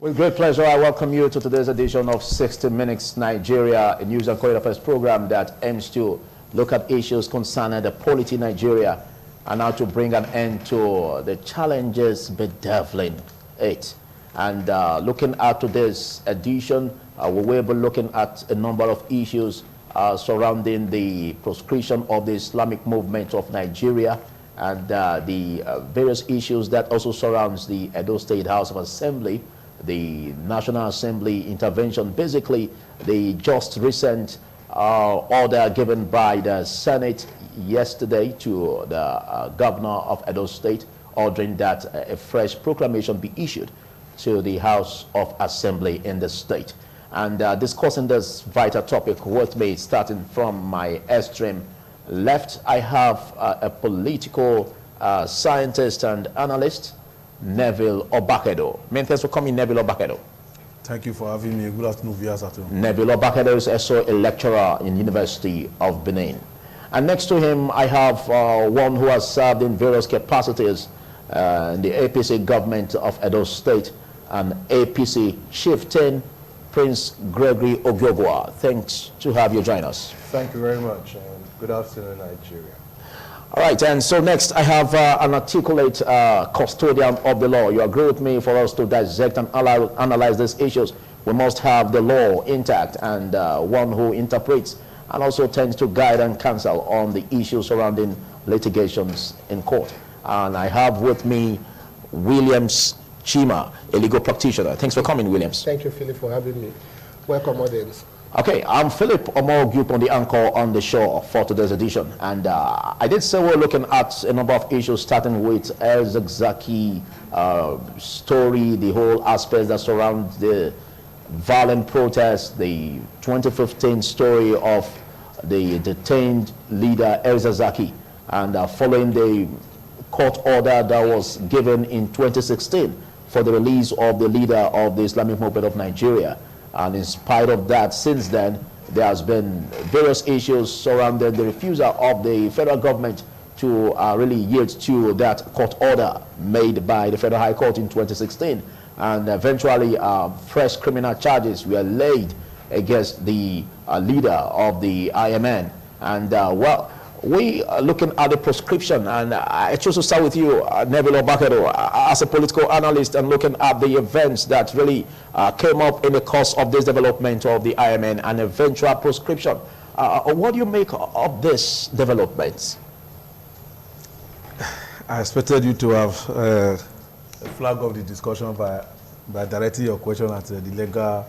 With great pleasure, I welcome you to today's edition of 60 Minutes Nigeria, a news and current affairs program that aims to look at issues concerning the polity in Nigeria and how to bring an end to the challenges bedeviling it. And looking at today's edition, we will be looking at a number of issues surrounding the proscription of the Islamic movement of Nigeria and the various issues that also surrounds the Edo State House of Assembly, the National Assembly intervention, basically the just recent order given by the Senate yesterday to the governor of Edo State, ordering that a fresh proclamation be issued to the House of Assembly in the state. And discussing this vital topic with me, starting from my extreme left, I have a political scientist and analyst, Neville Obakedo. Many thanks for coming, Neville Obakedo. Thank you for having me. Good afternoon, viewers at home. Neville Obakedo is also a lecturer in University of Benin. And next to him, I have one who has served in various capacities in the APC government of Edo State, and APC chieftain, Prince Gregory Ogiogwa. Thanks to have you join us. Thank you very much, and good afternoon, Nigeria. All right, and so next I have an articulate custodian of the law. You agree with me, for us to dissect and analyze these issues, we must have the law intact, and one who interprets and also tends to guide and counsel on the issues surrounding litigations in court. And I have with me Williams Chima, a legal practitioner. Thanks for coming, Williams. Thank you, Philip, for having me. Welcome, audience. Okay, I'm Philip Omogup on the anchor on the show for today's edition. And I did say we're looking at a number of issues, starting with El-Zakzaky story, the whole aspects that surround the violent protests, the 2015 story of the detained leader El-Zakzaky, and following the court order that was given in 2016 for the release of the leader of the Islamic movement of Nigeria. And in spite of that, since then, there has been various issues surrounding the refusal of the federal government to really yield to that court order made by the Federal High Court in 2016. And eventually, fresh criminal charges were laid against the leader of the IMN. And well, we are looking at the proscription, and I choose to start with you, Neville Obakedo, as a political analyst, and looking at the events that really came up in the course of this development of the IMN and eventual proscription. What do you make of this development? I expected you to have a flag of the discussion by directing your question at the legal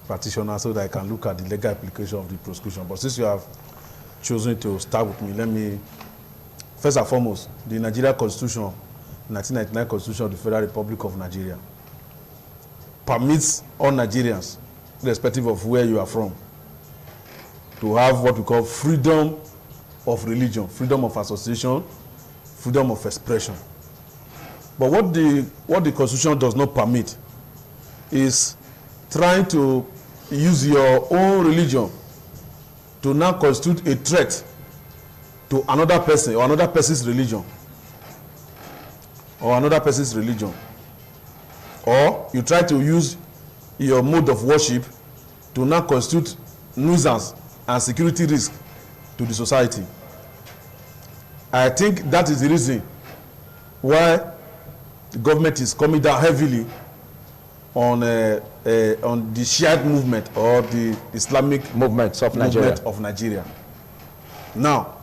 practitioner so that I can look at the legal application of the proscription. But since you have chosen to start with me, let me, first and foremost, the Nigeria Constitution, 1999 Constitution of the Federal Republic of Nigeria, permits all Nigerians, irrespective of where you are from, to have what we call freedom of religion, freedom of association, freedom of expression. But what the Constitution does not permit is trying to use your own religion to now constitute a threat to another person or another person's religion, or you try to use your mode of worship to now constitute nuisance and security risk to the society. I think that is the reason why the government is coming down heavily on the Shiite movement or the Islamic movement of Nigeria. Now,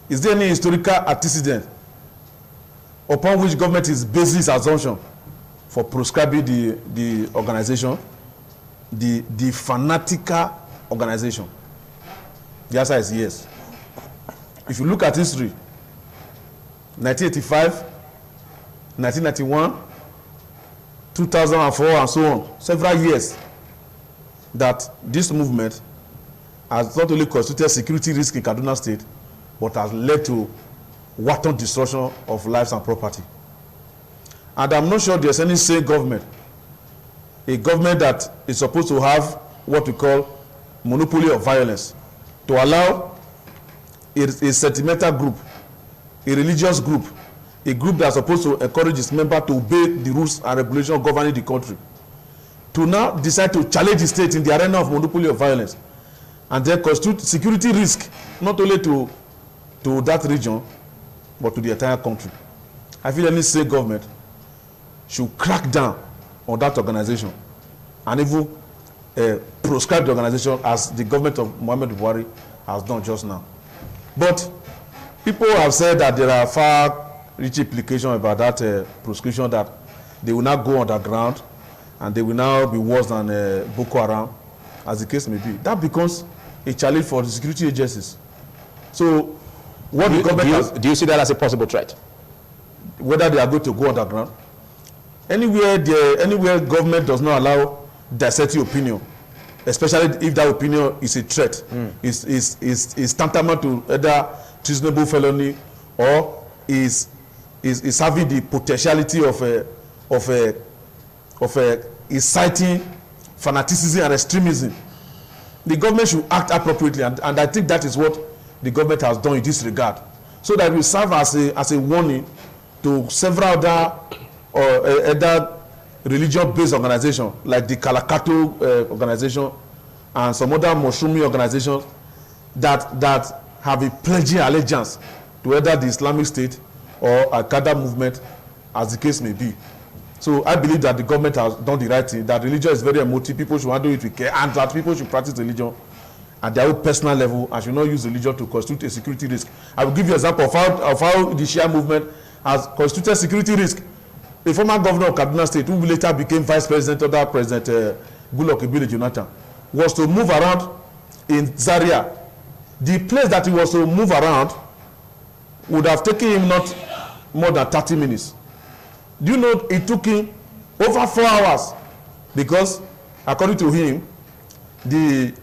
is there any historical antecedent upon which government is basing its assumption for proscribing the organization, the fanatical organization? The answer is yes. If you look at history, 1985, 1991, 2004 and so on, several years that this movement has not only constituted security risk in Kaduna State, but has led to wanton destruction of lives and property. And I'm not sure there's any sane government, a government that is supposed to have what we call monopoly of violence, to allow a sentimental group, a religious group, a group that's supposed to encourage its members to obey the rules and regulations governing the country, to now decide to challenge the state in the arena of monopoly of violence and then constitute security risk not only to that region but to the entire country. I feel any state government should crack down on that organization and even proscribe the organization as the government of Muhammad Buhari has done just now. But people have said that there are far-reaching implications about that proscription, that they will now go underground and they will now be worse than Boko Haram, as the case may be. That becomes a challenge for the security agencies. So, what the government do you see that as a possible threat? Whether they are going to go underground, anywhere government does not allow dissenting opinion, especially if that opinion is a threat, is tantamount to either treasonable felony or is having the potentiality of inciting fanaticism and extremism, the government should act appropriately, and I think that is what the government has done in this regard, so that it will serve as a warning to several other religion-based organizations like the Kalakato organization and some other Moshumi organizations that have a pledging allegiance to either the Islamic State or Al-Qaeda movement, as the case may be. So I believe that the government has done the right thing, that religion is very emotive, people should handle it with care, and that people should practice religion at their own personal level and should not use religion to constitute a security risk. I will give you an example of how the Shia movement has constituted security risk. The former governor of Kaduna State, who later became vice president under President Goodluck Ebele Jonathan, was to move around in Zaria. The place that he was to move around would have taken him not more than 30 minutes. Do you know it took him over 4 hours? Because according to him, the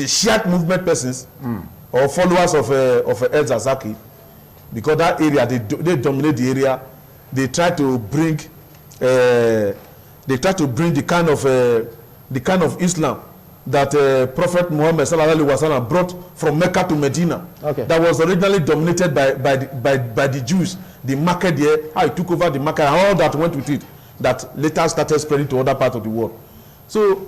Shiite movement persons or followers of El-Zakzaky, because that area, they dominate the area, they try to bring the kind of Islam that Prophet Muhammad sallallahu alaihi wasallam brought from Mecca to Medina. Okay. That was originally dominated by the Jews. The market there, how he took over the market, and all that went with it, that later started spreading to other parts of the world. So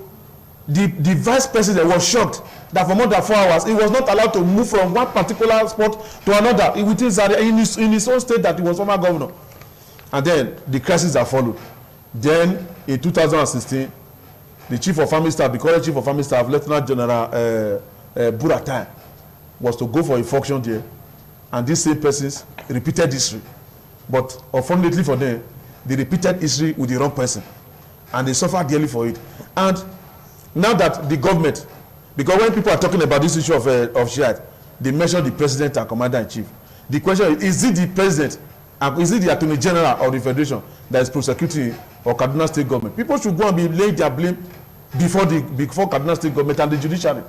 the vice president was shocked that for more than 4 hours he was not allowed to move from one particular spot to another within Zaria, in his own state that he was former governor. And then the crisis that followed. Then in 2016, the chief of army staff, the current chief of army staff, Lieutenant General Buratai, was to go for a function there, and these same persons repeated history. But unfortunately for them, they repeated history with the wrong person, and they suffered dearly for it. And now that the government, because when people are talking about this issue of Shiite, they mention the president and commander-in-chief. The question is it the president, is it the attorney general or the federation that is prosecuting or Kaduna State government? People should go and be laying their blame before Kaduna State government and the judiciary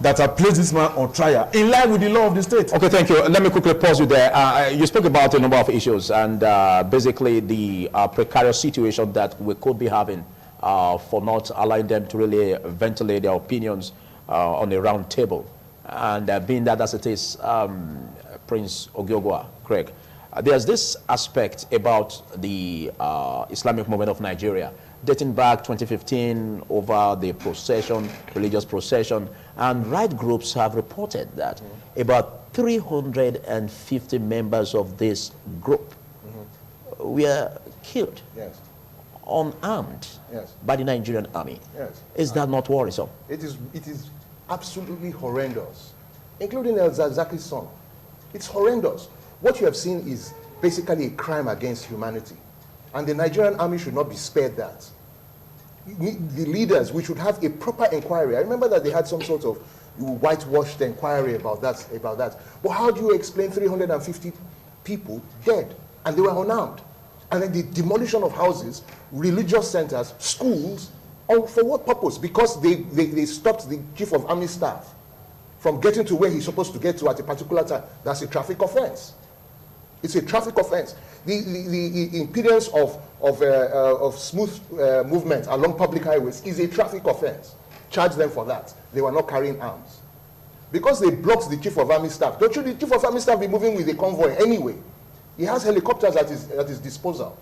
that have placed this man on trial in line with the law of the state. Okay, thank you. Let me quickly pause you there. You spoke about a number of issues and basically the precarious situation that we could be having for not allowing them to really ventilate their opinions on a round table. And being that as it is, Prince Ogiogwa, Craig, there's this aspect about the Islamic movement of Nigeria, dating back 2015 over the procession, religious procession, and right groups have reported that about 350 members of this group were killed, unarmed, by the Nigerian army. Is that not worrisome? It is absolutely horrendous, including El-Zakzaky's son. It's horrendous. What you have seen is basically a crime against humanity. And the Nigerian army should not be spared that. The leaders, we should have a proper inquiry. I remember that they had some sort of whitewashed inquiry about that. But how do you explain 350 people dead and they were unarmed? And then the demolition of houses, religious centers, schools, all for what purpose? Because they stopped the chief of army staff from getting to where he's supposed to get to at a particular time. That's a traffic offense. It's a traffic offense. The impedance of smooth movement along public highways is a traffic offense. Charge them for that. They were not carrying arms. Because they blocked the chief of army staff. Don't you, the chief of army staff, be moving with a convoy anyway? He has helicopters at his disposal.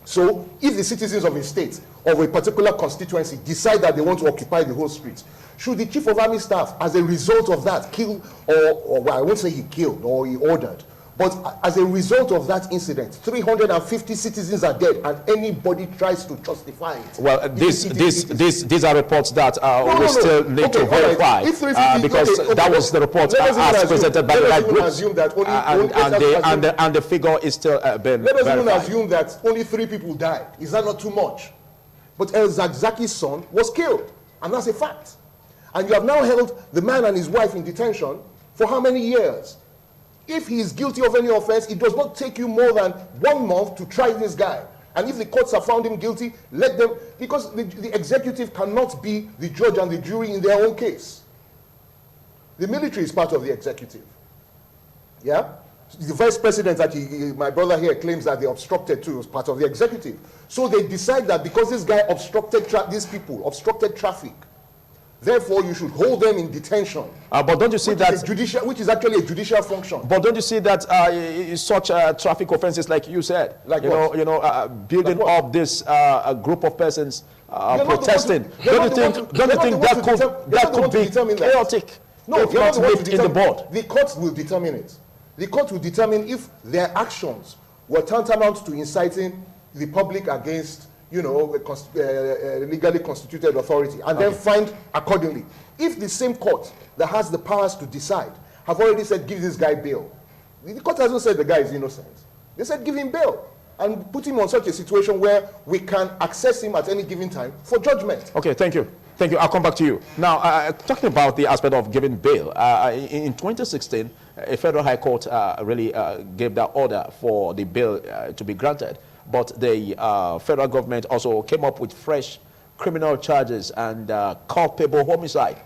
So if the citizens of a state or a particular constituency decide that they want to occupy the whole street, should the chief of army staff, as a result of that, kill, or well, I won't say he killed or he ordered, but as a result of that incident, 350 citizens are dead, and anybody tries to justify it. Well, these are reports that we still need to verify, because that was the report as presented by the right groups, and the figure is still being verified. Let us even assume that only 3 people died. Is that not too much? But El-Zakzaky's son was killed, and that's a fact. And you have now held the man and his wife in detention for how many years? If he is guilty of any offense, it does not take you more than 1 month to try this guy. And if the courts have found him guilty, let them, because the executive cannot be the judge and the jury in their own case. The military is part of the executive. Yeah? The vice president that my brother here claims that they obstructed too is part of the executive. So they decide that because this guy obstructed obstructed traffic, therefore you should hold them in detention. But don't you see that which is actually a judicial function? But don't you see that such traffic offenses, like you said, like building up this group of persons protesting? Don't you think that could be chaotic? No, if not lived in the board. The courts will determine it. The court will determine if their actions were tantamount to inciting the public against, legally constituted authority, and then find accordingly. If the same court that has the powers to decide have already said, give this guy bail, the court hasn't said the guy is innocent. They said, give him bail and put him on such a situation where we can access him at any given time for judgment. Okay, thank you. Thank you. I'll come back to you. Now, talking about the aspect of giving bail, in 2016, a federal high court really gave that order for the bail to be granted. But the federal government also came up with fresh criminal charges and culpable homicide,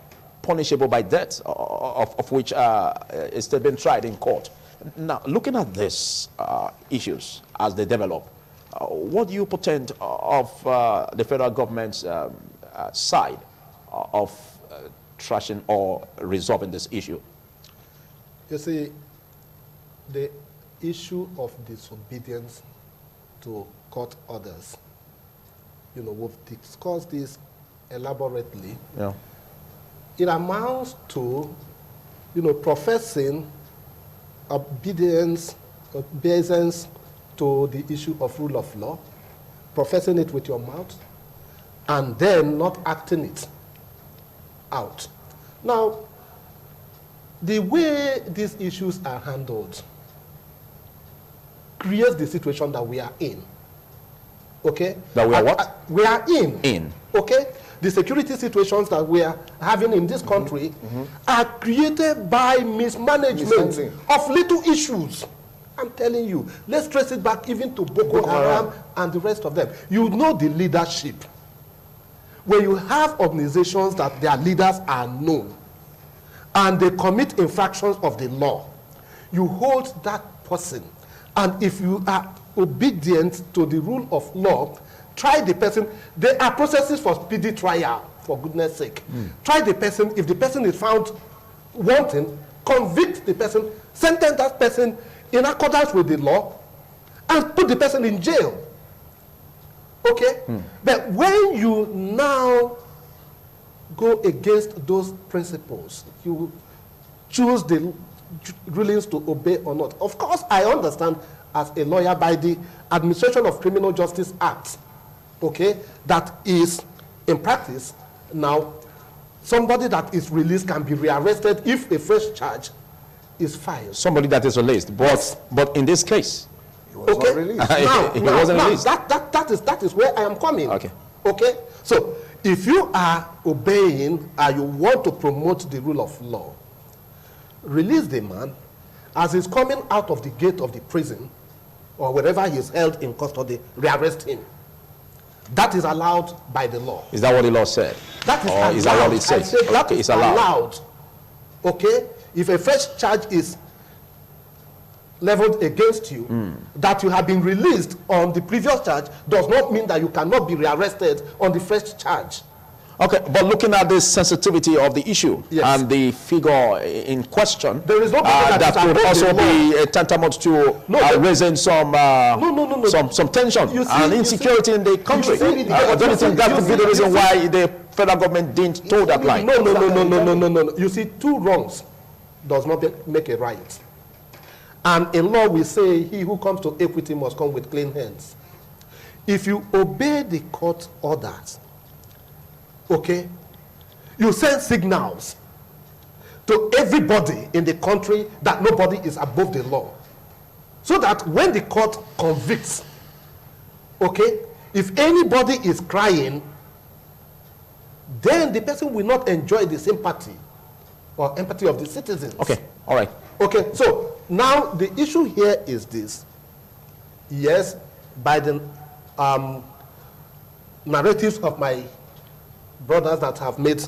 punishable by death, of which is still being tried in court. Now, looking at these issues as they develop, what do you pretend of the federal government's side of trashing or resolving this issue? You see, the issue of disobedience to court orders, we've discussed this elaborately. Yeah. It amounts to, professing obedience, obeisance to the issue of rule of law, professing it with your mouth, and then not acting it out. Now, the way these issues are handled creates the situation that we are in. Okay? That we are what? We are in. In. Okay? The security situations that we are having in this country are created by mismanagement of little issues. I'm telling you, let's trace it back even to Boko Haram and the rest of them. You know the leadership. When you have organizations that their leaders are known and they commit infractions of the law, you hold that person, and if you are obedient to the rule of law, try the person. There are processes for speedy trial, for goodness sake. Try the person. If the person is found wanting, convict the person, sentence that person in accordance with the law, and put the person in jail. Okay? But when you now go against those principles, you choose the rulings to obey or not. Of course, I understand as a lawyer by the Administration of Criminal Justice Act, okay, that is in practice now, somebody that is released can be rearrested if a fresh charge is filed. Somebody that is released, but in this case, He was not released. He wasn't released. That is where I am coming. Okay. Okay? So, if you are obeying and you want to promote the rule of law, release the man as he's coming out of the gate of the prison or wherever he is held in custody, rearrest him. That is allowed by the law. Is that what the law said? That is or allowed. Is that what it says? That is allowed. Okay? If a fresh charge is leveled against you, that you have been released on the previous charge does not mean that you cannot be rearrested on the fresh charge. Okay, but looking at the sensitivity of the issue Yes. and the figure in question, There is no that could also be tantamount to raising some some tension and insecurity in the country. Don't you think that could be the reason why the federal government didn't toe that line? No. You see, two wrongs does not make a right. And in law, we say he who comes to equity must come with clean hands. If you obey the court orders, okay, you send signals to everybody in the country that nobody is above the law. So that when the court convicts, okay, if anybody is crying, then the person will not enjoy the sympathy or empathy of the citizens. Okay, all right. Okay, so now the issue here is this. Yes, by the narratives of my brothers that have made,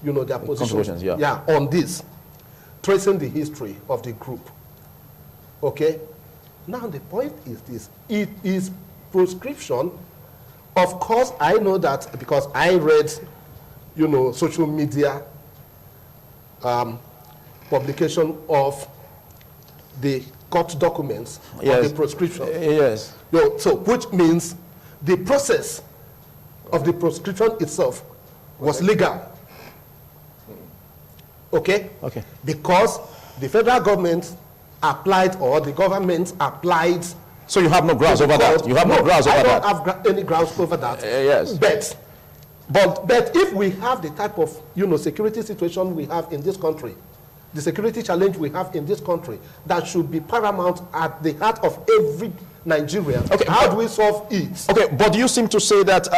you know, their positions, on this, tracing the history of the group. Okay, now the point is this: it is proscription. Of course, I know that because I read, you know, social media publication of the court documents of the proscription. Yes. So, which means the process of the proscription itself was legal. Okay? Okay. Because the federal government applied, or the government applied. So you have no grounds over that? You have no grounds over that? I don't have any grounds over that. Yes. But if we have the type of, you know, security situation we have in this country, the security challenge we have in this country, that should be paramount at the heart of every Nigerian. Okay, how do we solve it? Okay, but you seem to say that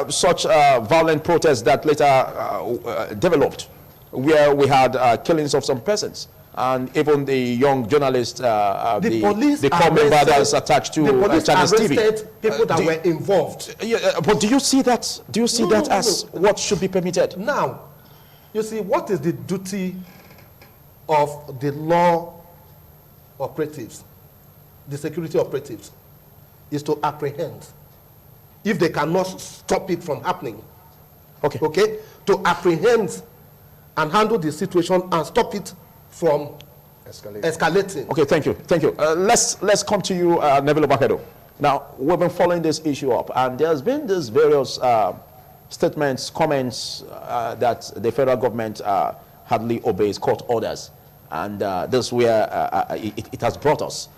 such violent protests that later developed, where we had killings of some persons, and even the young journalist, the common brothers attached to Chinese TV. People that were involved. But do you see that? Do you see that as what should be permitted? Now, you see, what is the duty of the law operatives, the security operatives, is to apprehend. If they cannot stop it from happening, okay, to apprehend and handle the situation and stop it from escalating. Okay, thank you. Let's come to you, Neville Obakedo. Now, we've been following this issue up, and there's been these various statements, comments that the federal government hardly obeys court orders, and this is where it has brought us.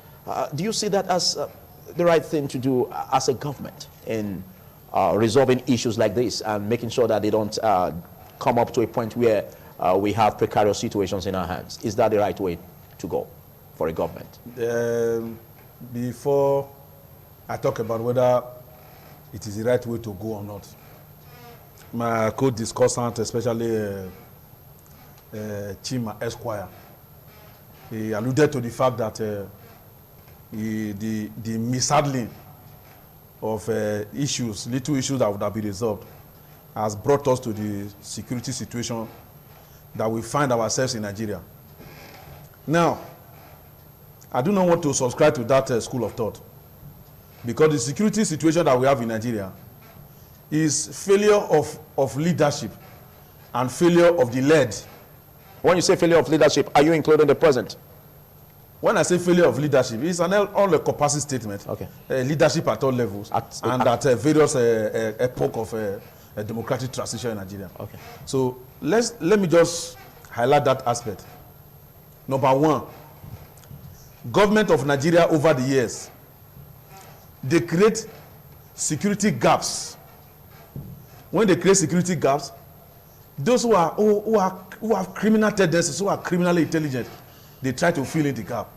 Do you see that as the right thing to do as a government in resolving issues like this and making sure that they don't come up to a point where we have precarious situations in our hands? Is that the right way to go for a government? Before I talk about whether it is the right way to go or not, my co-discussant, especially Chima Esquire, he alluded to the fact that the mishandling of little issues that would have been resolved, has brought us to the security situation that we find ourselves in Nigeria. Now, I do not want to subscribe to that school of thought, because the security situation that we have in Nigeria is failure of leadership and failure of the led. When you say failure of leadership, are you including the present? When I say failure of leadership, it's an all-encompassing statement. Okay. Leadership at all levels and at various epoch of a democratic transition in Nigeria. Okay. So let me just highlight that aspect. Number one, government of Nigeria over the years, they create security gaps. When they create security gaps, those who have criminal tendencies, who are criminally intelligent, they try to fill in the gap.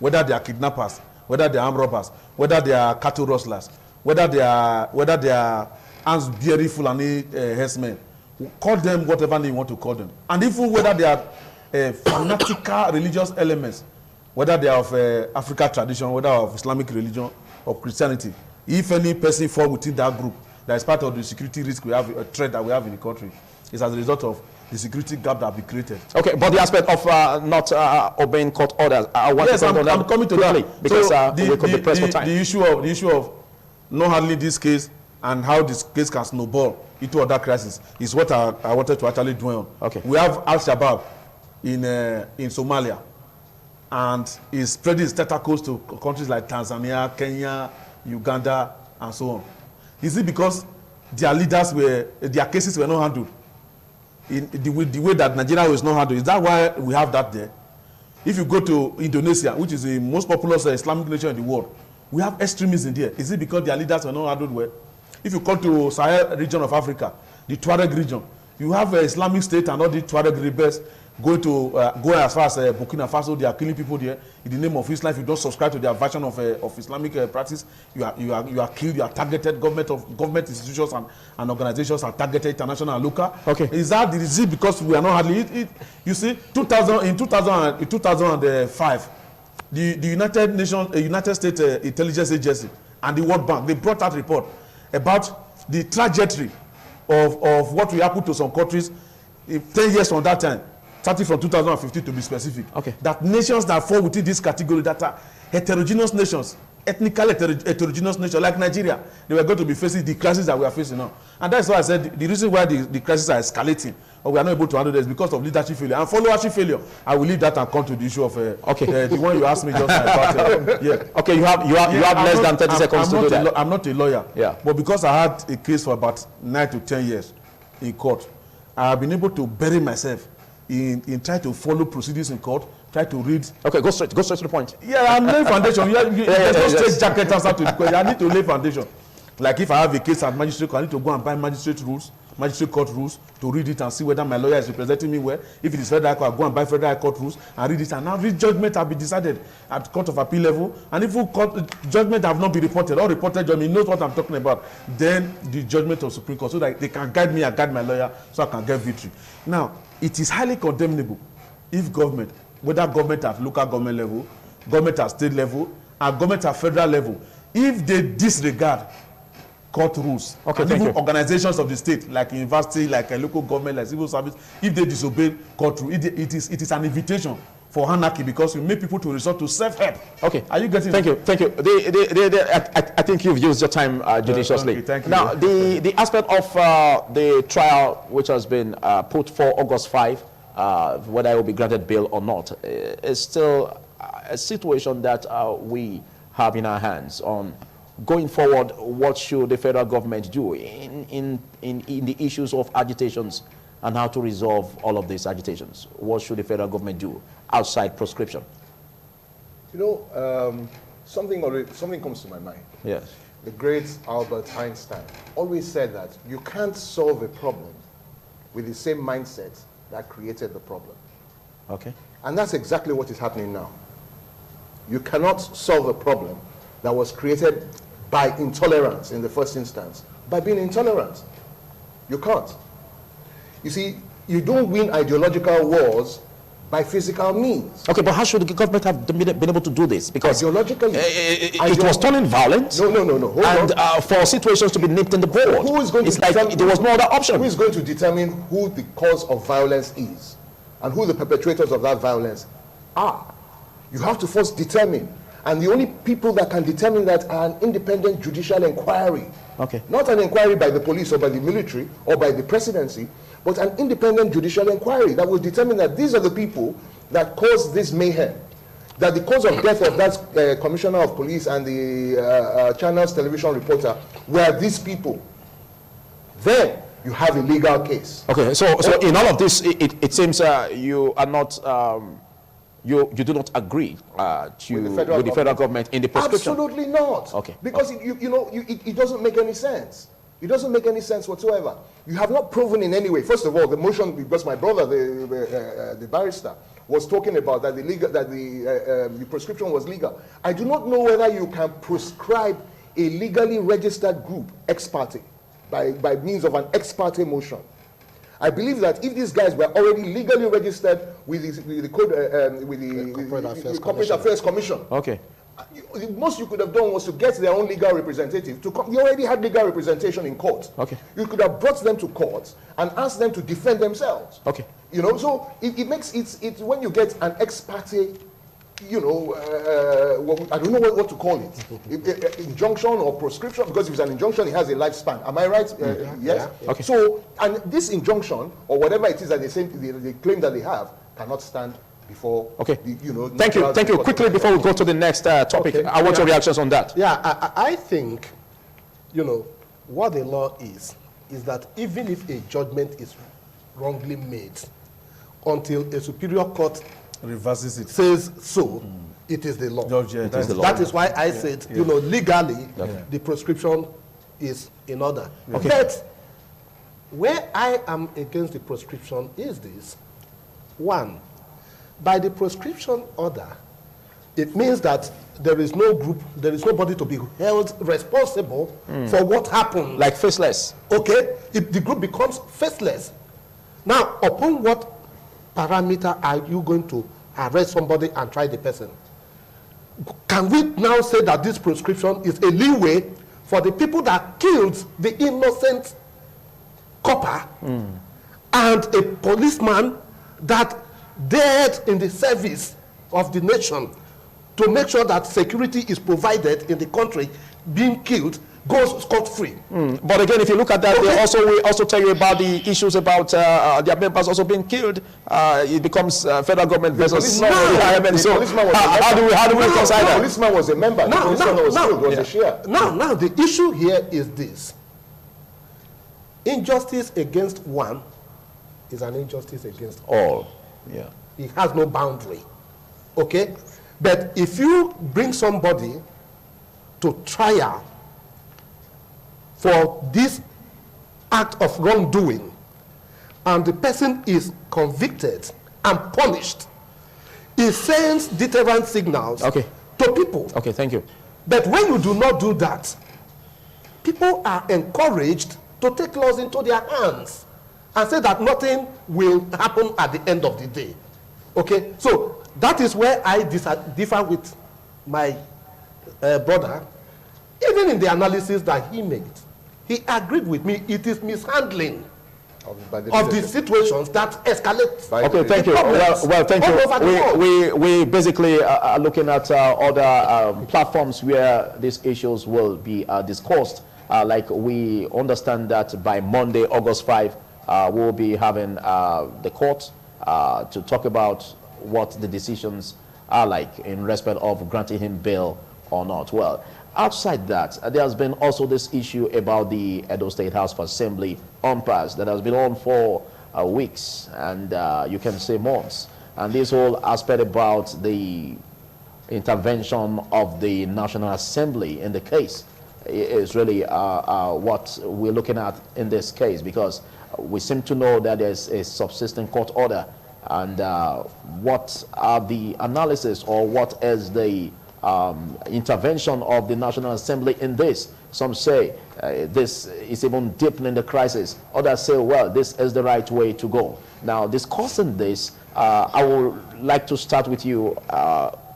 Whether they are kidnappers, whether they are armed robbers, whether they are cattle rustlers, whether they are arms-bearing Fulani herdsmen, call them whatever name you want to call them. And even whether they are fanatical religious elements, whether they are of African tradition, whether of Islamic religion or Christianity, if any person fall within that group, that is part of the security risk we have, a threat that we have in the country, is as a result of the security gap that we created. Okay, but the aspect of not obeying court orders, I want yes, to come I'm coming to quickly, that because so we could be pressed for time. The issue of not handling this case and how this case can snowball into other crises is what I wanted to actually dwell on. Okay. We have Al-Shabaab in Somalia, and is spreading its tentacles to countries like Tanzania, Kenya, Uganda, and so on. Is it because their leaders their cases were not handled in the way that Nigeria was not handled? Is that why we have that there? If you go to Indonesia, which is the most populous Islamic nation in the world, we have extremism there. Is it because their leaders were not handled well? If you come to Sahel region of Africa, the Tuareg region, you have Islamic State and all the Tuareg rebels go as far as Burkina Faso. They are killing people there in the name of Islam. If you don't subscribe to their version of Islamic practice, you are killed. You are targeted. Government institutions and organizations are targeted, international and local. Okay. Is it because we are not handling it? You see, in 2005, the United States Intelligence Agency and the World Bank, they brought out a report about the trajectory of what will happen to some countries 10 years from that time, starting from 2015 to be specific. Okay. That nations that fall within this category, that are heterogeneous nations, ethnically heterogeneous nations like Nigeria, they were going to be facing the crisis that we are facing now. And that's why I said the reason why the crises are escalating or we are not able to handle this is because of leadership failure and followership failure. I will leave that and come to the issue of the one you asked me just about. Yeah. Okay, you have less than 30 seconds to do that. I'm not a lawyer. Yeah. But because I had a case for about 9 to 10 years in court, I have been able to bury myself in trying to follow proceedings in court, try to read. Okay, go straight to the point. Yeah, I'm laying foundation. There's no straight jacket answer to the question. I need to lay foundation. Like if I have a case at magistrate court, I need to go and buy magistrate court rules to read it and see whether my lawyer is representing me well. If it is federal court, I go and buy federal court rules and read it. And now this judgment have been decided at court of appeal level. And if judgment have not been reported or reported judgment knows what I'm talking about, then the judgment of Supreme Court so that they can guide me and guide my lawyer so I can get victory. Now, it is highly condemnable if government, whether government at local government level, government at state level, and government at federal level, if they disregard court rules, okay, and even organizations of the state, like university, like a local government, like civil service, if they disobey court rules, it is an invitation for anarchy because we make people to resort to self-help. Okay. Are you getting Thank you. I think you've used your time judiciously. Okay, thank you. Now, the aspect of the trial which has been put for August 5, whether it will be granted bail or not, is still a situation that we have in our hands on going forward. What should the federal government do in the issues of agitations and how to resolve all of these agitations? What should the federal government do outside proscription? You know, something comes to my mind. Yes. The great Albert Einstein always said that you can't solve a problem with the same mindset that created the problem. Okay. And that's exactly what is happening now. You cannot solve a problem that was created by intolerance in the first instance, by being intolerant. You can't. You see, you don't win ideological wars by physical means. Okay, but how should the government have been able to do this? Because ideologically, it was turning violent. No. Hold on. For situations to be nipped in the bud. Who is going to determine, there was no other option. Who is going to determine who the cause of violence is and who the perpetrators of that violence are? You have to first determine. And the only people that can determine that are an independent judicial inquiry. Okay. Not an inquiry by the police or by the military or by the presidency, but an independent judicial inquiry that will determine that these are the people that caused this mayhem. That the cause of death of that commissioner of police and the channel's television reporter were these people. Then you have a legal case. Okay, so in all of this, it seems you are not... You do not agree with the federal government in the proscription? Absolutely not. Okay. Because it doesn't make any sense. It doesn't make any sense whatsoever. You have not proven in any way. First of all, the motion, because my brother, the barrister, was talking about that the proscription was legal. I do not know whether you can proscribe a legally registered group ex parte by means of an ex parte motion. I believe that if these guys were already legally registered with the Corporate Affairs Commission, okay, the most you could have done was to get their own legal representative to come. You already had legal representation in court. Okay, you could have brought them to court and asked them to defend themselves. Okay, you know, so it makes it when you get an ex parte you know, I don't know what to call it, injunction or proscription, because if it's an injunction, it has a lifespan. Am I right? Yes? Yeah. Okay. So, and this injunction, or whatever it is that they claim that they have, cannot stand before, Okay. you know. Thank you. Quickly, before we go to the next topic, Okay. I want your reactions on that. Yeah, I think, you know, what the law is that even if a judgment is wrongly made, until a superior court Reverses it. says so, it is the law. Judge, yeah, the law. That is why I said, you know, legally, the prescription is in order. Okay. But where I am against the prescription is this. One, by the prescription order, it means that there is no group, there is nobody to be held responsible for what happened. Like faceless. Okay, if the group becomes faceless. Now, upon what parameter are you going to arrest somebody and try the person? Can we now say that this prescription is a leeway for the people that killed the innocent copper and a policeman that died in the service of the nation to make sure that security is provided in the country, being killed, goes scot-free? But again, if you look at that, they also will also tell you about the issues about their members also being killed. It becomes federal government versus retirement. So how do we reconcile The that? policeman was a member. The policeman was killed, was a share. Now, the issue here is this. Injustice against one is an injustice against all. All. Yeah. It has no boundary. Okay? But if you bring somebody to trial for this act of wrongdoing, and the person is convicted and punished, it sends deterrent signals Okay. to people. Okay, thank you. But when you do not do that, people are encouraged to take laws into their hands and say that nothing will happen at the end of the day. Okay? So that is where I differ with my brother. Even in the analysis that he made, he agreed with me. It is mishandling of the situations that escalate. Okay, thank you. Well, thank you. We basically are looking at other platforms where these issues will be discussed. Like we understand that by Monday, August 5, we'll be having the court to talk about what the decisions are like in respect of granting him bail or not. Well, outside that, there has been also this issue about the Edo State House of Assembly impasse that has been on for weeks and you can say months. And this whole aspect about the intervention of the National Assembly in the case is really what we're looking at in this case, because we seem to know that there's a subsisting court order. And what are the analysis, or what is the intervention of the National Assembly in this? Some say this is even deepening the crisis. Others say, well, this is the right way to go. Now, discussing this, I would like to start with you,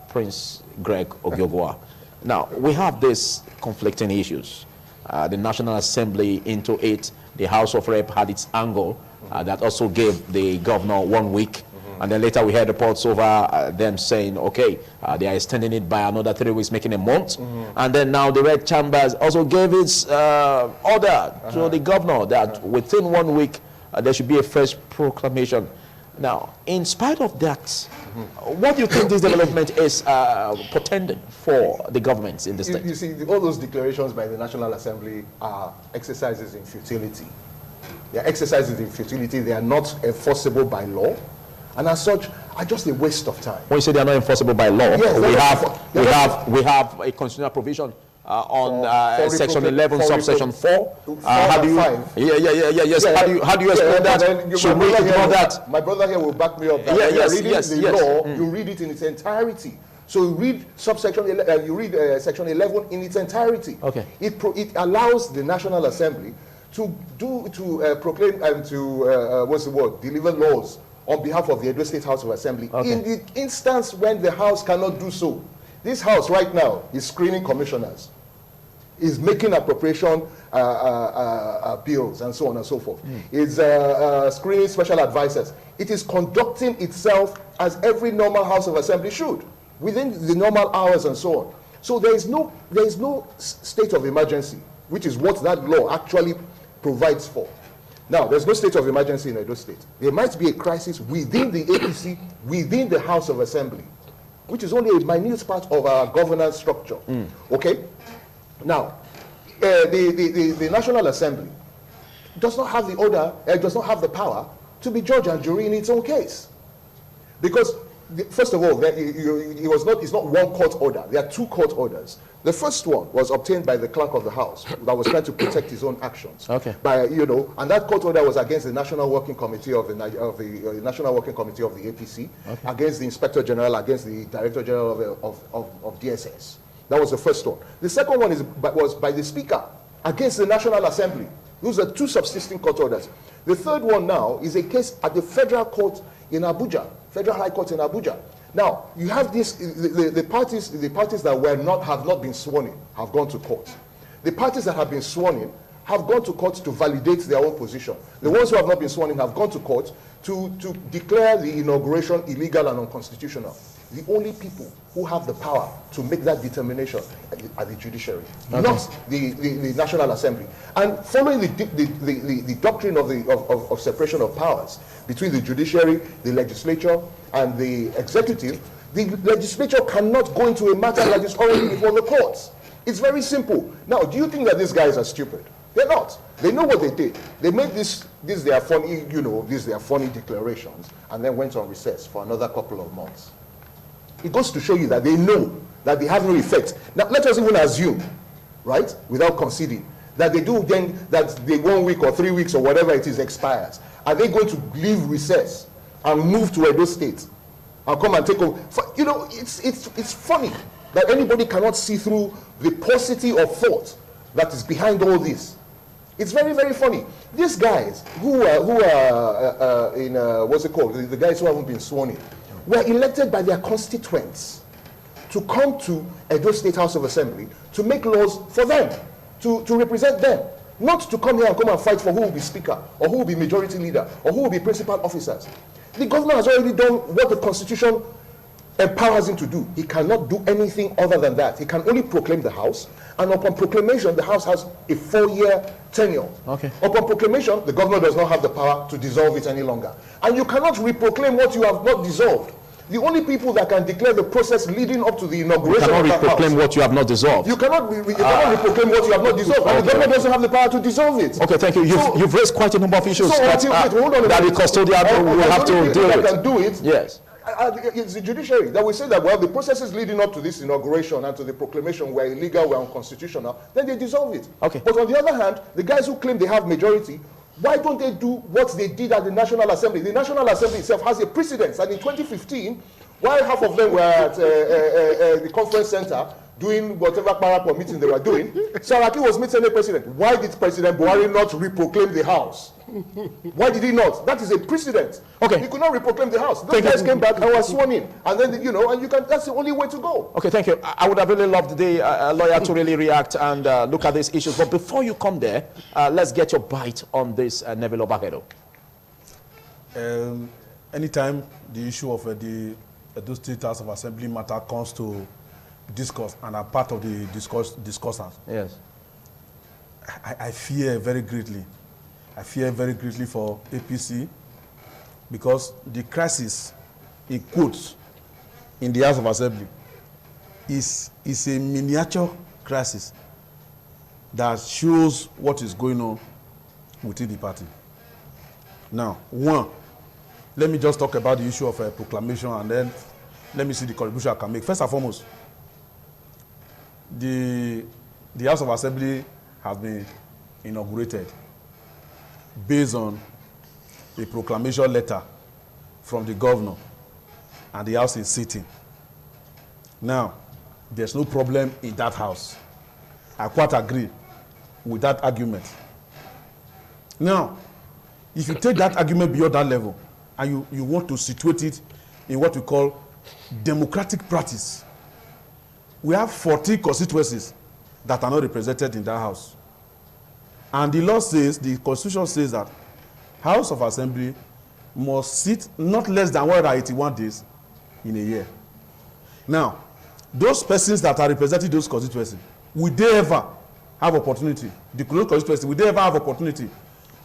Prince Greg Ogiogwa. Now, we have these conflicting issues. The National Assembly into it, the House of Rep had its angle that also gave the governor 1 week. And then later we heard reports over them saying, okay, they are extending it by another 3 weeks, making a month. And then now the Red Chambers also gave its order to the governor that within 1 week, there should be a fresh proclamation. Now, in spite of that, what do you think this development is portending for the governments in the state? You see, all those declarations by the National Assembly are exercises in futility. They are exercises in futility. They are not enforceable by law. And as such, are just a waste of time. When you say they are not enforceable by law, yes, we have a constitutional provision on section 11, subsection 4. How do you? Yes. Yeah, how do you explain that? Should we ignore that? My brother here will back me up. That when you're reading the law, you read it in its entirety. So you read subsection, you read section 11 in its entirety. Okay. It allows the National Assembly to proclaim and to deliver laws on behalf of the Edo State House of Assembly in the instance when the House cannot do so. This House right now is screening commissioners, is making appropriation bills and so on and so forth. Is screening special advisors. It is conducting itself as every normal House of Assembly should. within the normal hours and so on. So there is no state of emergency, which is what that law actually provides for. Now, there's no state of emergency in Edo State. There might be a crisis within the APC, within the House of Assembly, which is only a minute part of our governance structure. Okay? Now, the National Assembly does not have the order, does not have the power to be judge and jury in its own case. Because, first of all, it's not one court order. There are two court orders. The first one was obtained by the clerk of the House that was trying to protect his own actions. Okay. By, and that court order was against the National Working Committee of the National Working Committee of the APC, against the Inspector General, against the Director General of DSS. That was the first one. The second one was by the Speaker against the National Assembly. Those are two subsisting court orders. The third one now is a case at the Federal Court in Abuja, Federal High Court in Abuja. Now, you have this, the parties that have not been sworn in have gone to court. The parties that have been sworn in have gone to court to validate their own position. The ones who have not been sworn in have gone to court to declare the inauguration illegal and unconstitutional. The only people who have the power to make that determination are the judiciary, not the National Assembly. And following the doctrine of separation of powers between the judiciary, the legislature, and the executive, the legislature cannot go into a matter that is already before the courts. It's very simple. Now, do you think that these guys are stupid? They're not. They know what they did. They made these their funny, these their funny declarations, and then went on recess for another couple of months. It goes to show you that they know that they have no effect. Now, let us even assume, right, without conceding, that they do then, that the 1 week or 3 weeks or whatever it is expires. Are they going to leave recess and move to Edo State and come and take over? It's funny that anybody cannot see through the paucity of thought that is behind all this. It's very, very funny. These guys who are in, what's it called, the guys who haven't been sworn in, were elected by their constituents to come to Edo State House of Assembly to make laws for them, to represent them, not to come here and fight for who will be speaker, or who will be majority leader, or who will be principal officers. The governor has already done what the Constitution empowers him to do. He cannot do anything other than that. He can only proclaim the House, and upon proclamation, the House has a 4-year tenure. Okay. Upon proclamation, the governor does not have the power to dissolve it any longer. And you cannot reproclaim what you have not dissolved. The only people that can declare the process leading up to the inauguration of the House. You cannot reproclaim what you have not dissolved. You cannot reproclaim what you have not dissolved. And the governor doesn't have the power to dissolve it. Okay, thank you. You've raised quite a number of issues that the custodian will have to deal with. Can do it. Yes. It's the judiciary that will say that, well, the processes leading up to this inauguration and to the proclamation were illegal, were unconstitutional, then they dissolve it. Okay. But on the other hand, the guys who claim they have majority, why don't they do what they did at the National Assembly? The National Assembly itself has a precedence, and in 2015, while half of them were at the conference center doing whatever parapor meeting they were doing, Saraki was meeting the president. Why did President Buhari not reproclaim the House? Why did he not? That is a precedent. Okay. He could not reproclaim the House. Those guys came back and were sworn in. And then, and you can, that's the only way to go. Okay, thank you. I would have really loved the lawyer to really react and look at these issues. But before you come there, let's get your bite on this, Neville Obagedo. Anytime the issue of the Edo State House of Assembly matter comes to discourse and are part of the discussants, yes, I fear very greatly. I fear very greatly for APC, because the crisis, in quotes, in the House of Assembly is a miniature crisis that shows what is going on within the party. Now, one, let me just talk about the issue of proclamation, and then let me see the contribution I can make. First and foremost, the House of Assembly has been inaugurated based on a proclamation letter from the governor, and the House is sitting. Now, there's no problem in that House. I quite agree with that argument. Now, if you take that argument beyond that level, and you want to situate it in what we call democratic practice, we have 40 constituencies that are not represented in that House. And the law says, the Constitution says that House of Assembly must sit not less than 181 days in a year. Now, those persons that are representing those constituencies, will they ever have opportunity? The close constituency, will they ever have opportunity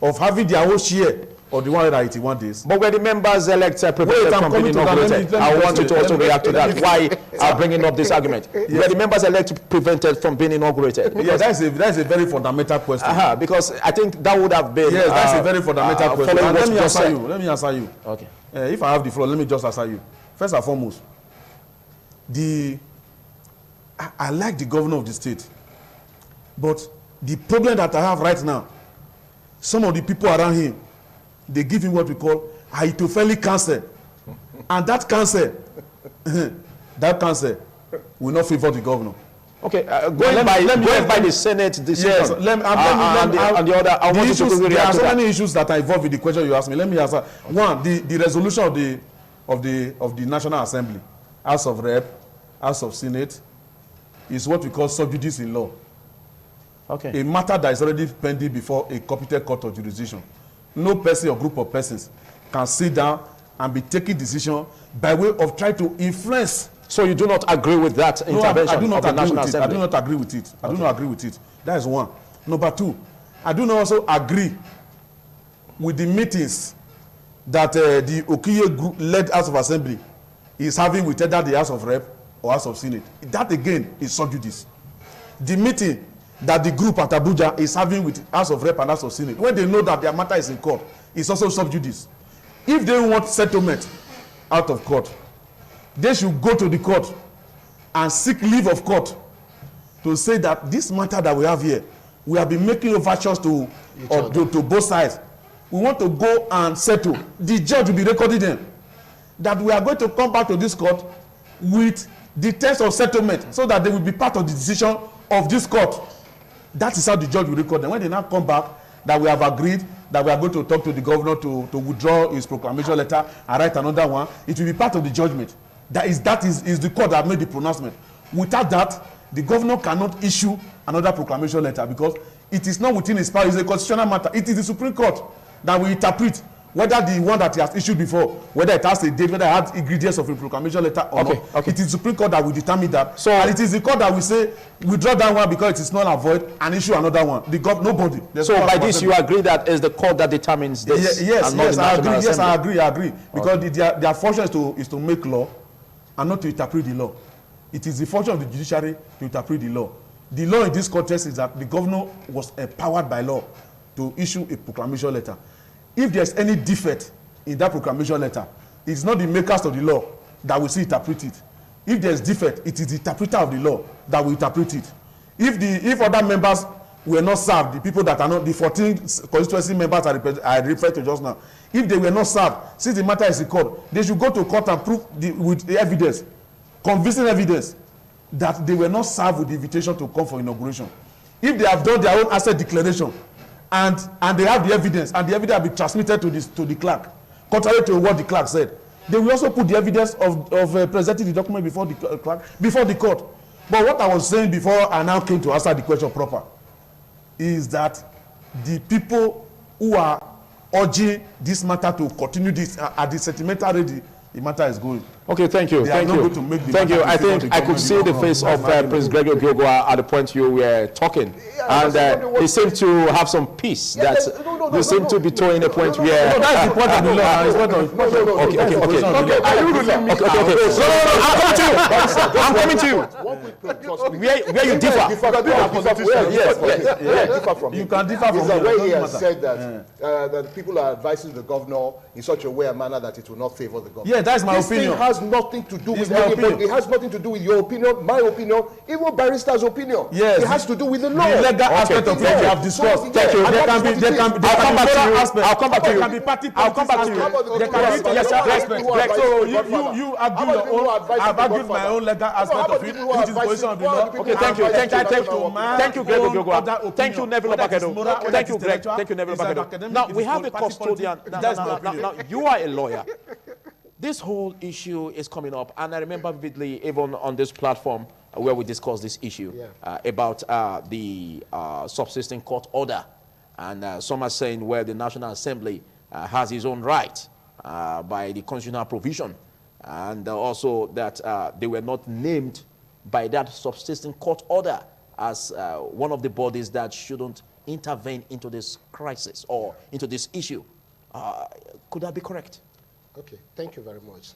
of having their own share of the 181 days? But were the members elect prevented from being inaugurated? I want you to also react to that. Why are bringing up this argument? Yes. Were the members elect prevented from being inaugurated? Yeah, that's a very fundamental question. Because I think that would have been. Yes, that's a very fundamental question. Let me answer you. Okay. If I have the floor, let me just answer you. First and foremost, I like the governor of the state, but the problem that I have right now, some of the people around him, they give him what we call Ahithophelic counsel, and that counsel will not favor the governor. Okay, going by the Senate decision. Yes, and the other. I want you to react there are to so that. many issues that are involved with the question you asked me. Let me answer. One, the resolution of the National Assembly, House of Rep, House of Senate, is what we call sub judice in law. Okay. A matter that is already pending before a competent court of jurisdiction. No person or group of persons can sit down and be taking decision by way of trying to influence. So you do not agree with that intervention of the National Assembly? I do not agree with it. I do not agree with it. That is one. Number two, I do not also agree with the meetings that the Okiye group-led House of Assembly is having with either the House of Rep or House of Senate. That again is sub judice. The meeting that the group at Abuja is having with House of Rep and House of Senate, when they know that their matter is in court, is also sub judice. If they want settlement out of court, they should go to the court and seek leave of court to say that this matter that we have here, we have been making overtures to both sides. We want to go and settle. The judge will be recording them that we are going to come back to this court with the text of settlement so that they will be part of the decision of this court. That is how the judge will record them. When they now come back, that we have agreed that we are going to talk to the governor to withdraw his proclamation letter and write another one, it will be part of the judgment. That is the court that made the pronouncement. Without that, the governor cannot issue another proclamation letter because it is not within his power. It's a constitutional matter. It is the Supreme Court that will interpret whether the one that he has issued before, whether it has a date, whether it has ingredients of a proclamation letter or not. Okay. It is the Supreme Court that will determine that. So, and it is the court that will say, withdraw that one because it is null and void and issue another one. Nobody. So by this you agree that it's the court that determines this? Yes, I agree. Because their function is to make law and not to interpret the law. It is the function of the judiciary to interpret the law. The law in this context is that the governor was empowered by law to issue a proclamation letter. If there's any defect in that proclamation letter, it's not the makers of the law that will interpret it. If there's defect, it is the interpreter of the law that will interpret it. If other members were not served, the people that are not, the 14 constituency members I referred to just now, if they were not served, since the matter is in court, they should go to court and prove with the evidence, convincing evidence, that they were not served with the invitation to come for inauguration. If they have done their own asset declaration, and they have the evidence, and the evidence will be transmitted to the clerk, contrary to what the clerk said, they will also put the evidence of presenting the document before the clerk, before the court. But what I was saying before I now came to answer the question proper is that the people who are urging this matter to continue this at the sentimental ready, the matter is going. Okay, thank you. Thank you. I think I could see the face of Prince Gregory Obiogwa at the point you were talking. And he seemed to have some peace that you seem to be towing a point where... No, that's the point of the law. Okay. I'm coming to you. Where you differ. You can differ from the way he has said that people are advising the governor in such a way and manner that it will not favor the governor. Yeah, that's my opinion. This thing has nothing to do with anybody. It has nothing to do with your opinion, my opinion, even barrister's opinion. Yes. It has to do with the law. The legal aspect of it we have discussed. Thank you. There can be I'll come back to you. There can be party politics. There can be legal aspect. So you argue your own. I've argued my own legal aspect of it, which is the position of the law. Okay, thank you. Thank you, Greg Obiogwa. Thank you, Neville Obakedo. Thank you, Greg. Thank you, Neville Obakedo. Now, we have a custodian. Now, you are a lawyer. This whole issue is coming up, and I remember vividly even on this platform where we discussed this issue about the subsisting court order, and some are saying, well, the National Assembly has its own right by the constitutional provision and also that they were not named by that subsisting court order as one of the bodies that shouldn't intervene into this crisis or into this issue. Could that be correct? Okay, thank you very much.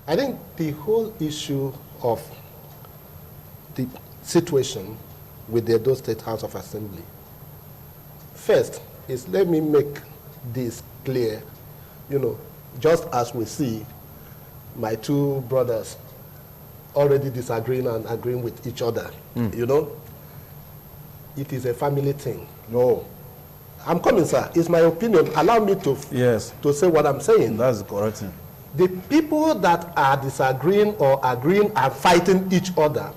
I think the whole issue of the situation with the Edo State House of Assembly, first is, let me make this clear, just as we see my two brothers already disagreeing and agreeing with each other, it is a family thing. No. I'm coming, sir. It's my opinion. Allow me to say what I'm saying. That's the correct thing. The people that are disagreeing or agreeing are fighting each other.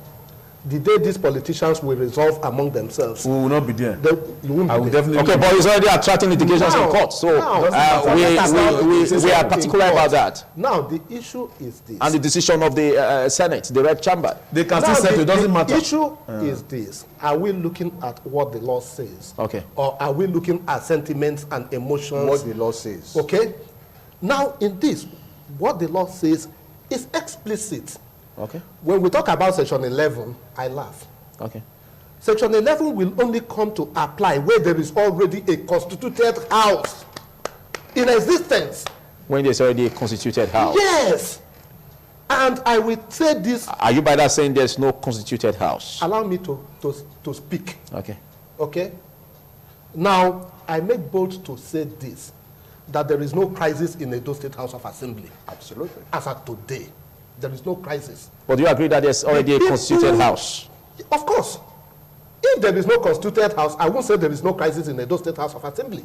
The day these politicians will resolve among themselves, we will not be there. You won't I will be there. definitely. Okay, but it's already attracting litigations in court, so we are particular about that. Now, the issue is this. And the decision of the Senate, the Red Chamber. They can still settle, it doesn't matter. The issue is this. Are we looking at what the law says? Okay. Or are we looking at sentiments and emotions? What the law says. Okay. Now, in this, what the law says is explicit. Okay. When we talk about Section 11, I laugh. Okay. Section 11 will only come to apply where there is already a constituted house in existence. When there's already a constituted house. Yes. And I will say this. Are you by that saying there's no constituted house? Allow me to speak. Okay. Okay. Now, I make bold to say this, that there is no crisis in the Edo State House of Assembly. Absolutely. As of today, there is no crisis. But do you agree that there's already a constituted house? Of course. If there is no constituted house, I won't say there is no crisis in the Edo State House of Assembly.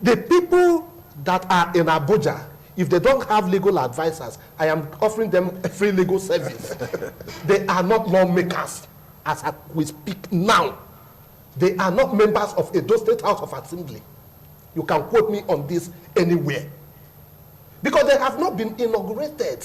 The people that are in Abuja, if they don't have legal advisors, I am offering them a free legal service. They are not lawmakers as we speak now. They are not members of Edo State House of Assembly. You can quote me on this anywhere. Because they have not been inaugurated.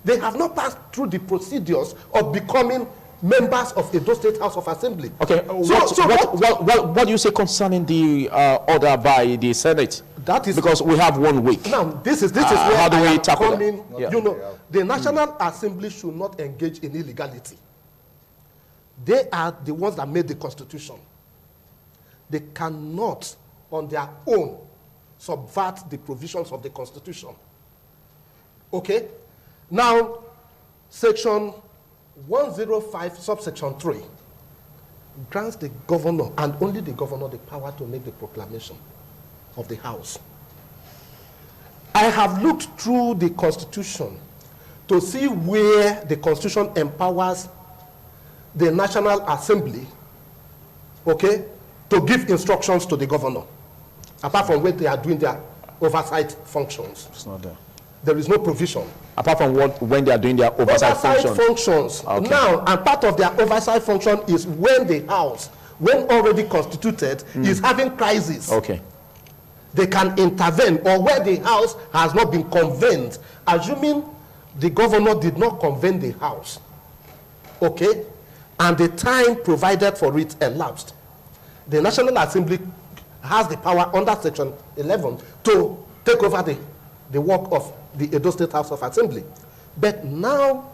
They have not passed through the procedures of becoming members of Edo State House of Assembly. Okay, what do you say concerning the order by the Senate? That is because we have 1 week. Now, this is where how do I we am tackle coming. that? The National Assembly should not engage in illegality. They are the ones that made the Constitution. They cannot, on their own, subvert the provisions of the Constitution. Okay? Now, Section 105, subsection 3, grants the governor, and only the governor, the power to make the proclamation of the House. I have looked through the Constitution to see where the Constitution empowers the National Assembly, okay, to give instructions to the governor, apart from when they are doing their oversight functions. It's not there. There is no provision. Apart from when they are doing their oversight functions. Okay. Now, and part of their oversight function is when the House, when already constituted, is having crisis. Okay. They can intervene, or where the House has not been convened, assuming the governor did not convene the House. Okay? And the time provided for it elapsed. The National Assembly has the power under Section 11 to take over the work of the Edo State House of Assembly. But now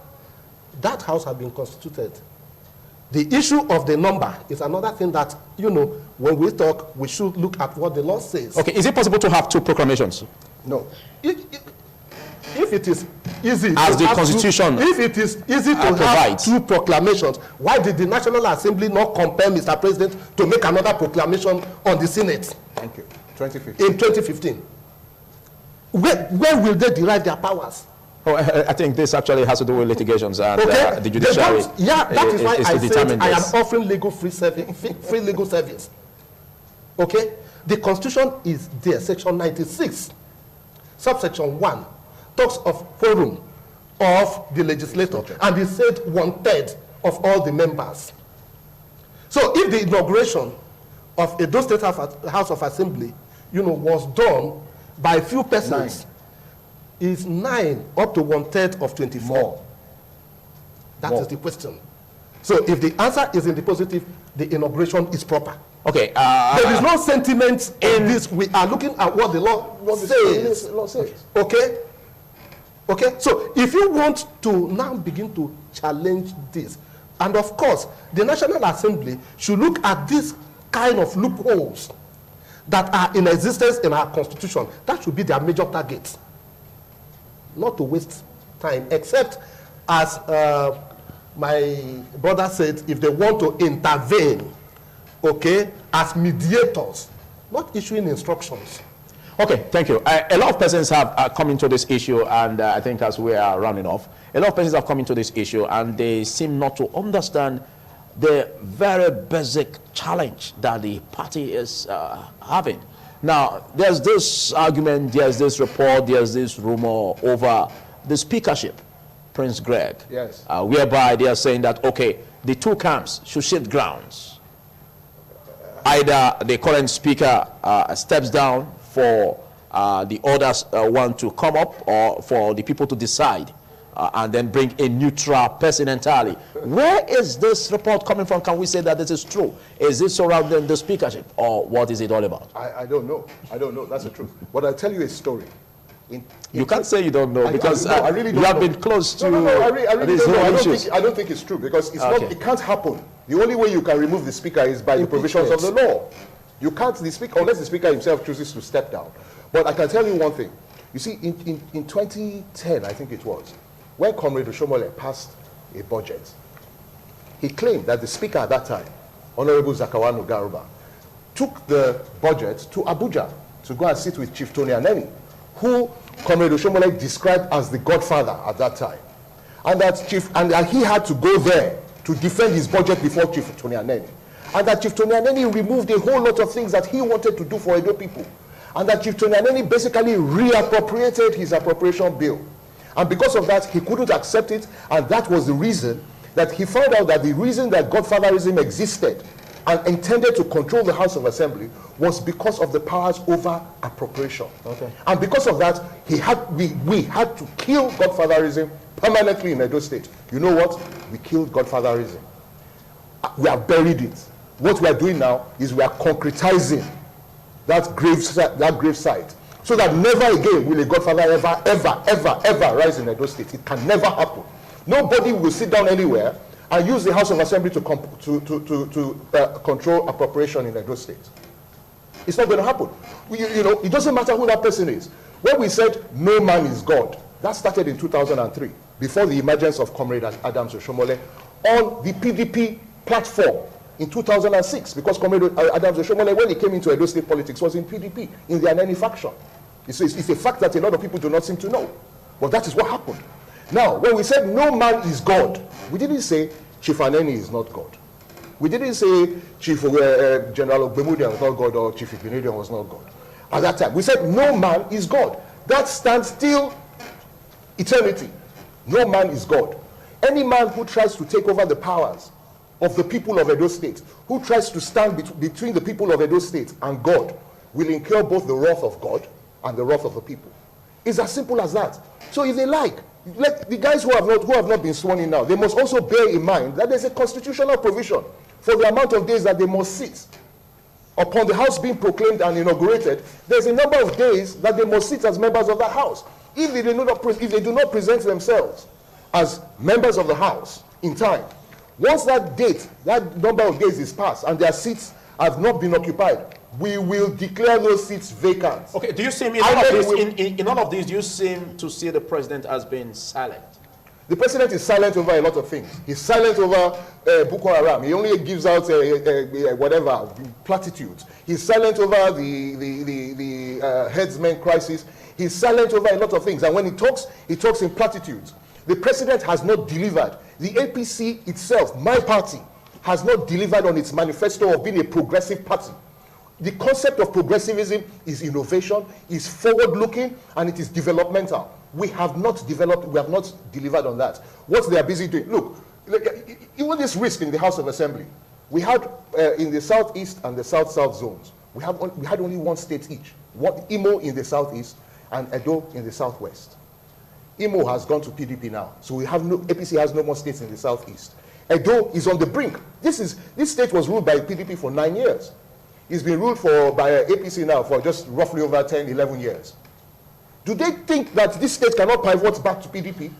that house has been constituted. The issue of the number is another thing that, when we talk, we should look at what the law says. Okay, is it possible to have 2 proclamations? No. If it is easy as the Constitution if it is easy to have 2 proclamations, why did the National Assembly not compel Mr. President to make another proclamation on the Senate? Thank you. 2015. In 2015. Where will they derive their powers? Oh, I think this actually has to do with litigations and the judiciary. That is why I said I am offering legal free legal service. Okay? The Constitution is there, Section 96, subsection 1, talks of quorum of the legislator, and it said 1/3 of all the members. So if the inauguration of Edo State House of Assembly, was done by a few persons, is 9 up to 1/3 of 24. That is the question. So if the answer is in the positive, the inauguration is proper. Okay. There is no sentiment in this. We are looking at what the law says. Law says. Okay. Okay, so if you want to now begin to challenge this, and of course, the National Assembly should look at this kind of loopholes that are in existence in our constitution. That should be their major target. Not to waste time, except as my brother said, if they want to intervene, okay, as mediators, not issuing instructions. Okay, thank you. A lot of persons have come into this issue, and I think as we are rounding off, a lot of persons have come into this issue, and they seem not to understand the very basic challenge that the party is having. Now, there's this argument, there's this report, there's this rumor over the speakership, Prince Greg, Yes. whereby they are saying that, okay, the two camps should shift grounds. Either the current speaker steps down for the others want to come up, or for the people to decide and then bring a neutral person entirely. Where is this report coming from? Can we say that this is true? Is it surrounding the speakership, or what is it all about? I don't know. I don't know. That's the truth. But I'll tell you a story. You can't say you don't know, because I really don't you have know. been close to I really these don't know. whole issues. I don't think it's true, because it's Okay. not. It can't happen. The only way you can remove the speaker is by the provisions of the law. You can't, the speaker, unless the speaker himself chooses to step down. But I can tell you one thing. You see, in 2010, I think it was, when Comrade Oshomole passed a budget, he claimed that the speaker at that time, Honorable Zakawano Garuba, took the budget to Abuja to go and sit with Chief Tony Aneni, who Comrade Oshomole described as the godfather at that time. And that he had to go there to defend his budget before Chief Tony Aneni. And that Chief Tony Aneni removed a whole lot of things that he wanted to do for Edo people. And that Chief Tony Aneni basically reappropriated his appropriation bill. And because of that, he couldn't accept it, and that was the reason that he found out that the reason that godfatherism existed and intended to control the House of Assembly was because of the powers over appropriation. Okay. And because of that, we had to kill godfatherism permanently in Edo State. You know what? We killed godfatherism. We have buried it. What we are doing now is we are concretizing that grave site, so that never again will a godfather ever rise in Edo State. It can never happen. Nobody will sit down anywhere and use the House of Assembly to control appropriation in Edo State. It's not going to happen. You know, it doesn't matter who that person is. When we said no man is God, that started in 2003, before the emergence of Comrade Adams Oshomole on the PDP platform in 2006, because Comrade Adams Oshomole, when he came into Edo State politics, was in PDP, in the Aneni faction. It's a fact that a lot of people do not seem to know. But that is what happened. Now, when we said no man is God, we didn't say Chief Aneni is not God. We didn't say Chief General Ogbemudia was not God, or Chief Igbinedion was not God. At that time, we said no man is God. That stands till eternity. No man is God. Any man who tries to take over the powers of the people of Edo State, who tries to stand between the people of Edo State and God, will incur both the wrath of God and the wrath of the people. It's as simple as that. So if they like the guys who have not been sworn in now, they must also bear in mind that there's a constitutional provision for the amount of days that they must sit. Upon the house being proclaimed and inaugurated, there's a number of days that they must sit as members of the house. If they do not present themselves as members of the house in time, once that number of days is passed and their seats have not been occupied, we will declare those seats vacant. Okay, do you seem, in all of this, do you seem to see the president as being silent? The president is silent over a lot of things. He's silent over Boko Haram. He only gives out whatever, platitudes. He's silent over the headsman crisis. He's silent over a lot of things. And when he talks in platitudes. The president has not delivered. The APC itself, my party, has not delivered on its manifesto of being a progressive party. The concept of progressivism is innovation, is forward-looking, and it is developmental. We have not developed, we have not delivered on that. What they are busy doing, look, even this risk in the House of Assembly, we had in the southeast and the south-south zones, we had only one state each. Imo in the southeast and Edo in the southwest. Imo has gone to PDP now, so APC has no more states in the southeast. Edo is on the brink. This state was ruled by PDP for 9 years. It's been ruled by APC now for just roughly over 10, 11 years. Do they think that this state cannot pivot back to PDP?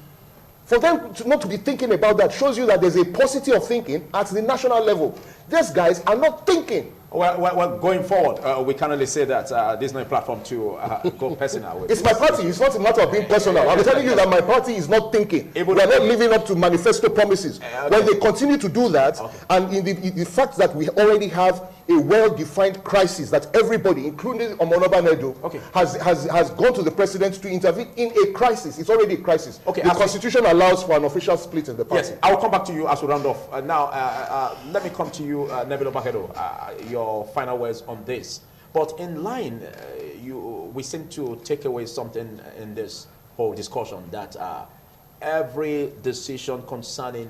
For them not to be thinking about that shows you that there's a paucity of thinking at the national level. These guys are not thinking. Well, going forward, we can only say that this is not a platform to go personal with. It's my party. It's not a matter of being personal. I'm telling you that my party is not thinking. We are not living up to manifesto promises. When they continue to do that, and in the fact that we already have a well-defined crisis that everybody, including Omonoba Nedo, has gone to the president to intervene in a crisis. It's already a crisis. The Constitution allows for an official split in the party. Yes, I'll come back to you as we round off. Now, let me come to you, Nebilo Bakedo, your final words on this. But in line, we seem to take away something in this whole discussion, that every decision concerning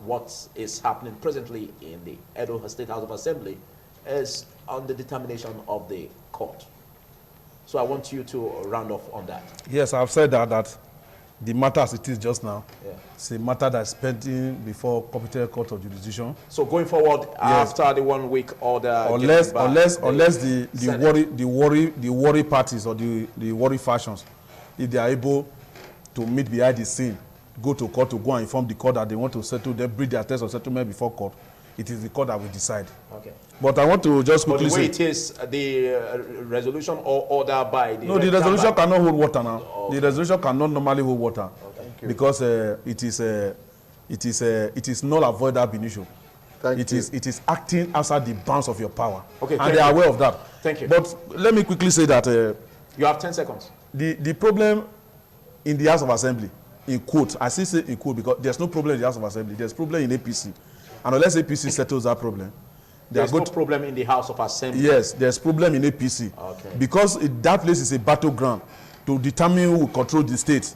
what is happening presently in the Edo State House of Assembly is on the determination of the court. So I want you to round off on that. Yes, I've said that the matter as it is just now, it's a matter that's pending before competent court of jurisdiction. So going forward, after the 1 week order, unless the worry parties or the worry factions, if they are able to meet behind the scene, go to court to go and inform the court that they want to settle, they bring their test of settlement before court, it is the court that will decide. Okay. But I want to just quickly say, it is the resolution or order by the... No, the resolution cannot hold water now. Okay. The resolution cannot normally hold water because it is null and void ab initio. It is acting outside the bounds of your power. Okay, and they are aware of that. Thank you. But let me quickly say that... you have 10 seconds. The problem in the House of Assembly, in quote, I still say in quote because there's no problem in the House of Assembly. There's problem in APC. And unless APC settles that problem, there's no problem in the House of Assembly. Yes, there's problem in APC. Okay. Because that place is a battleground to determine who will control the state.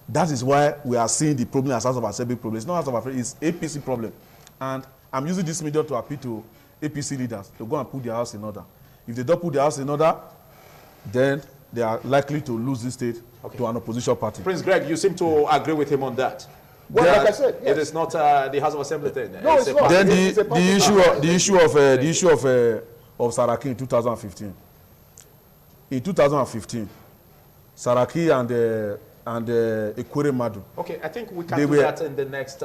That is why we are seeing the problem as House of Assembly problem. It's not House of Assembly, it's APC problem. And I'm using this medium to appeal to APC leaders to go and put their house in order. If they don't put their house in order, then they are likely to lose the state to an opposition party. Prince Greg, you seem to agree with him on that. Well, like I said, yes. It is not the House of Assembly thing. No, it's not. Then the issue of Saraki in 2015. In 2015, Saraki and Ekwere Madu. Okay, I think we can do that in the next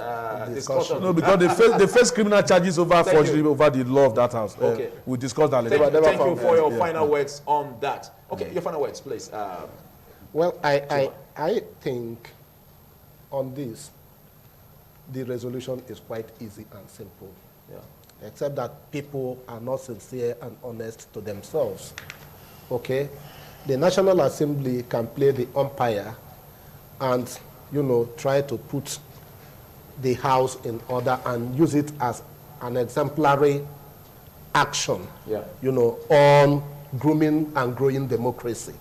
discussion. No, because they face criminal charges over forgery over the law of that house. Okay, we discussed that later. Thank you for your final words on that. Okay, your final words, please. Well, I think on this, the resolution is quite easy and simple. Yeah. Except that people are not sincere and honest to themselves. Okay? The National Assembly can play the umpire and, try to put the House in order and use it as an exemplary action, on grooming and growing democracy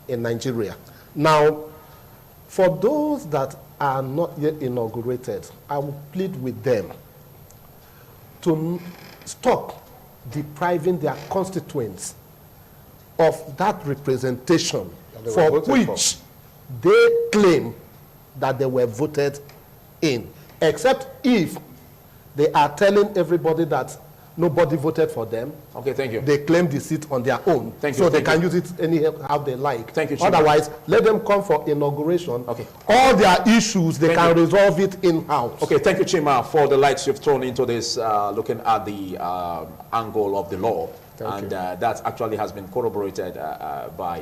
in Nigeria. Now, for those that are not yet inaugurated, I will plead with them to stop depriving their constituents of that representation for which they claim that they were voted in, except if they are telling everybody that nobody voted for them. Okay, thank you. They claim the seat on their own. Thank you. So they can use it anyhow they like. Thank you, otherwise, let them come for inauguration. Okay. All their issues, they can resolve it in-house. Okay, thank you, Chima, for the lights you've thrown into this, looking at the angle of the law. And that actually has been corroborated by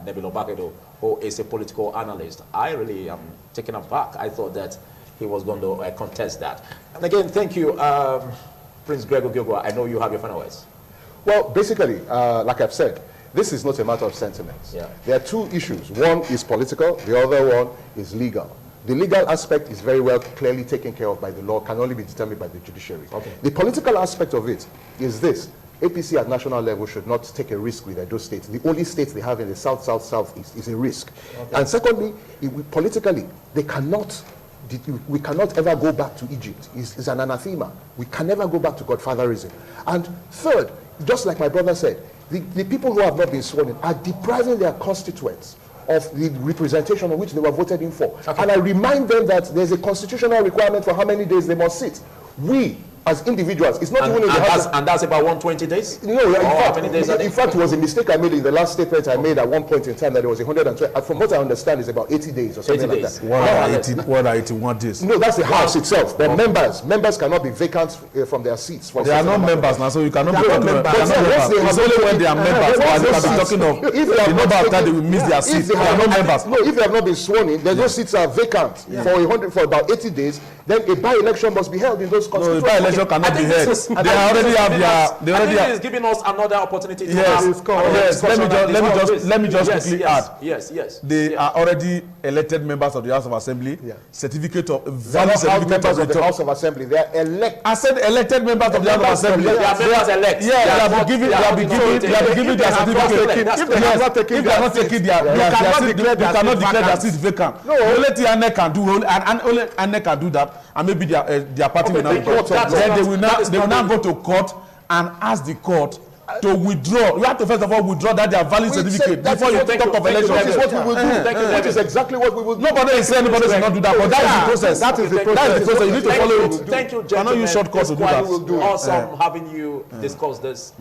Nebilo Bakedo, who is a political analyst. I really am taken aback. I thought that he was going to contest that. And again, thank you, Prince Greg Ogiogwa. I know you have your final words. Well, basically, like I've said, this is not a matter of sentiments. Yeah. There are two issues. One is political, the other one is legal. The legal aspect is very well clearly taken care of by the law, can only be determined by the judiciary. Okay. The political aspect of it is this. APC at national level should not take a risk with those states. The only states they have in the south, south, southeast is a risk. Okay. And secondly, politically, we cannot ever go back to Egypt. It's an anathema. We can never go back to godfatherism. And third, just like my brother said, the people who have not been sworn in are depriving their constituents of the representation on which they were voted in for. Okay. And I remind them that there's a constitutional requirement for how many days they must sit. We, as individuals. It's not even in the House. And that's about 120 days? No, in fact, how many days in fact, it was a mistake I made in the last statement I made at one point in time that it was 120. From what I understand, it's about 80 days or something 80 like days. that. What are 81 days? No, that's the House itself. The members cannot be vacant from their seats. For They are not members now, so you cannot be They are talking not about members. It's only when they are members, but you can be talking of If they the have number not of times they will miss their if seats. they They are have not not- members. No, if they have not been sworn in, those seats are vacant for about 80 days. Then a by-election must be held in those No, constituencies. the by-election cannot be held. They already have their. They already I think have. it's giving us another opportunity to Yes, have yes. Let me just Yes, quickly yes, add. Yes. They are already elected members of the House of Assembly. Yeah. Certificate of They are valid not house certificate members of the return. House of Assembly. They are elected. I said elected members of the House of Assembly. They are members elect. Yeah, they have been given their certificate. If they have not taken their seat, you cannot declare their seat vacant. No. Only INEC can do, and only INEC can do that, and maybe their party will not go. Then they will now go to court and ask the court to withdraw. You have to first of all withdraw that their valid certificate before you talk of election. That is what we will do. Which is exactly what we will do. Nobody is saying anybody should not do that, but that is the process. That is the That is the process. You need to follow it. Thank you, Cannot gentlemen. use shortcuts to do that. Awesome having you discuss this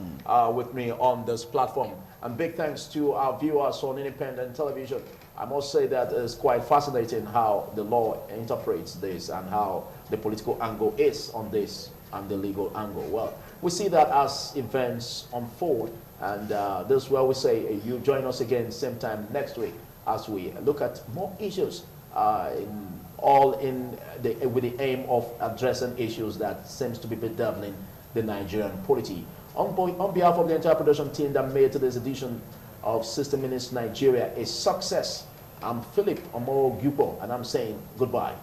with me on this platform. And big thanks to our viewers on independent television. I must say that it's quite fascinating how the law interprets this and how the political angle is on this and the legal angle. Well, we see that as events unfold, and this is where we say you join us again same time next week as we look at more issues with the aim of addressing issues that seems to be bedeviling the Nigerian polity. On behalf of the entire production team that made today's edition of 60 Minutes Nigeria a success, I'm Philip Omoro Gupo, and I'm saying goodbye.